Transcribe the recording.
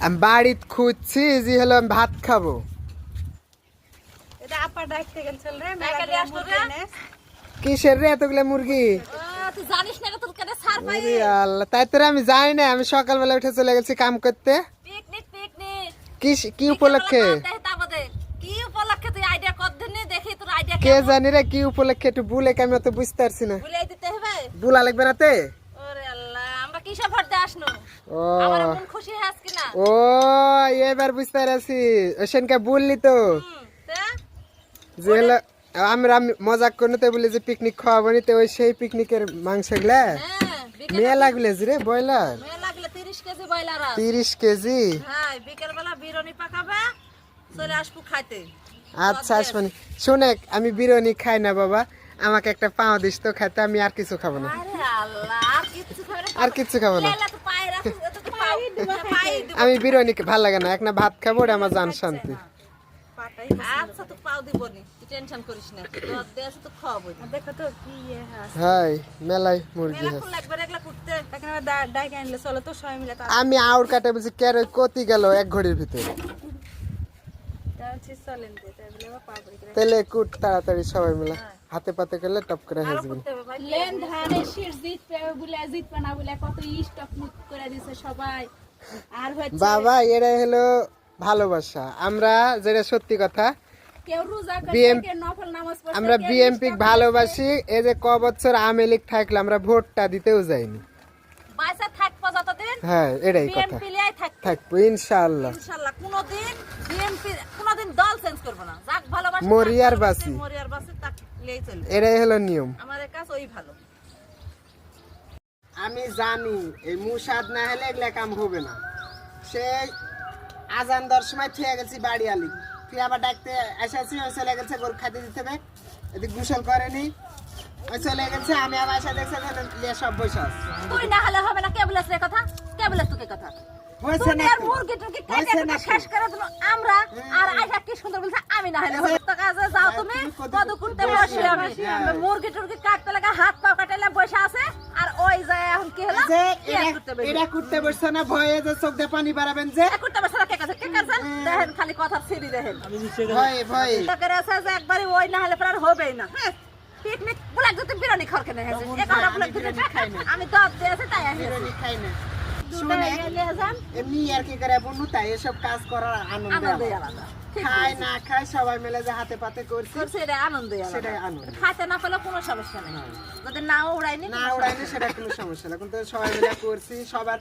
আমি বাড়িত খুঁজছি যে হলো আমি ভাত খাবো। এটা আপা ডাকতে গেছিল রে মেলা মুরগি এনে। কিসের রে এতগুলো মুরগি? তুই জানিস না তোর কাছে সার পাই। আরে আল্লাহ, তাই তো আমি যাই না, আমি সকালবেলা উঠে চলে গেছি কাম করতে। পিকনিক পিকনিক কি উপলক্ষে? কি উপলক্ষে তুই আইডিয়া কর দিনি দেখি তোর আইডিয়া কে জানি রে কি উপলক্ষে, একটু বুলে আমি অত বুঝতে পারছি না। বলে দিতে হবে। বুলা লাগবে না তে? ওরে আল্লাহ, আমরা কিসে ভর দে আসনো? ও আমার মন খুশি হাস কিনা? ও এবার বুঝতে পারছি, ওইখানকে বললি তো তে যে হলো আমরা মজাক করতে তো বলি যে পিকনিক খাওয়াবো নি, তো ওই সেই পিকনিকের মাংস গুলা মেয়ে লাগলে রে ব্রয়লার মেয়ে লাগলে 30 কেজি বয়লার 30 কেজি। হ্যাঁ, বিকেল বেলা বিরিয়ানি পাকাবে, চলে আসবো খাইতে। আচ্ছা আসমানি শোনে, আমি বিরিয়ানি খাই না বাবা, আমাকে একটা পাও দিস তো খাইতে, আমি আর কিছু খাবো না। আরে আল্লাহ, আর কিছু খাবো না। লেলা তো পায়ে রাখিস, এত তো পাই দিব। আমি বিরিয়ানি ভালো লাগে না, এক না ভাত খাবো, ওটা আমার জান শান্তি। আচ্ছা তো পাও দিবনি, তুই টেনশন করিস না, দুধ দিয়ে আসো তো খাওয়াবো। দেখো তো কি হাস হাই মেলাই মুরগি মেলা হাস। কোন লাগবে রেগলা করতে, এখন ডাই আনলে চলো তো সবাই মিলে। আমি আউর কাটে বলছি কে রে কতি গেল এক ঘড়ির ভিতরে। চলেন দে তাহলে পাবো। তেলে কুট তাড়াতাড়ি সবাই মিলে হাতে পাতে করলে টপ করে হাসবেন। লেন ধানের শীষ জিতবে বলে জিতবে না বলে কত স্টক মুখ করে দিছে সবাই। আর হচ্ছে বাবা এরা হলো ভালোবাসা, আমরা যেটা সত্যি কথা, কেউ রোজা করে BM কেউ নফল নামাজ পড়ে, আমরা বিএমপি ভালোবাসি। এই যে ক বছর আওয়ামী লীগ থাকলে আমরা ভোটটা দিতেও যাইনি। বাইসা থাকবো যতদিন হ্যাঁ এটাই কথা, বিএমপি লিয়াই থাকবো থাকবো ইনশাআল্লাহ। ইনশাআল্লাহ। কোনোদিন বিএমপি কোনোদিন দল চেঞ্জ করব না, যাক ভালোবাসি মরিয়ার বাসি, মরিয়ার বাসি তাক লিয়াই চলবে। এটাই হলো নিয়ম। আমাদের কাছে ওই ভালো। আমি জানি এই মুসাদ না হলে এগুলা কাম হবে না। সেই আজান 10 সময় থিয়ে গেছি বাড়ি আলি, তুই আবার ডাকতে এসেছি, ওই চলে গেছে গরু খাতে দিতে হবে, এদিক গোসল করেনি, ওই চলে গেছে। আমি আবার এসে দেখছি সব বসে আছে। তুই না হলে হবে না, কে বলেছ রে কথা, কে বলেছ তোকে কথা? হয়েছে না আর মুরগি টুরগি কেটে একটা শেষ করে দিল আমরা, আর আইসা কি সুন্দর বলছে আমি না হলে হবে। তো কাজে যাও তুমি, কত করতে বসে আমি মুরগি টুরগি কাটতে লাগা হাত পা কাটাইলা বসে আছে, আর ওই যায় এখন কি হলো এটা করতে বসছে না, ভয়ে যে চোখ দিয়ে পানি বাড়াবেন যে করতে বসে কে কাছে কে কাছে দেখেন, খালি কথা ছিড়ি দেখেন ভয়ে ভয়ে তোকে আছে যে একবারে ওই না হলে প্রায় হবেই না। পিকনিক বলে যদি বিরিয়ানি খাওয়ার কেন হয়েছে এটা বলে আমি দব দিয়েছে তাই আমি বিরিয়ানি খাই না। দুটো এলে যান এমনি আর কি করে বন্ধু, তাই এসব কাজ করার আনন্দ আনন্দই আলাদা। আলাদা। খাই না খাই সবাই মিলে যে হাতে পাতে করছি, করছে এটা আনন্দই আলাদা। সেটাই আনন্দ। খাইতে না পেলে কোনো সমস্যা নেই, যদি নাও উড়াইনি না উড়াইনি সেটা কোনো সমস্যা না, কিন্তু সবাই মিলে করছি সবার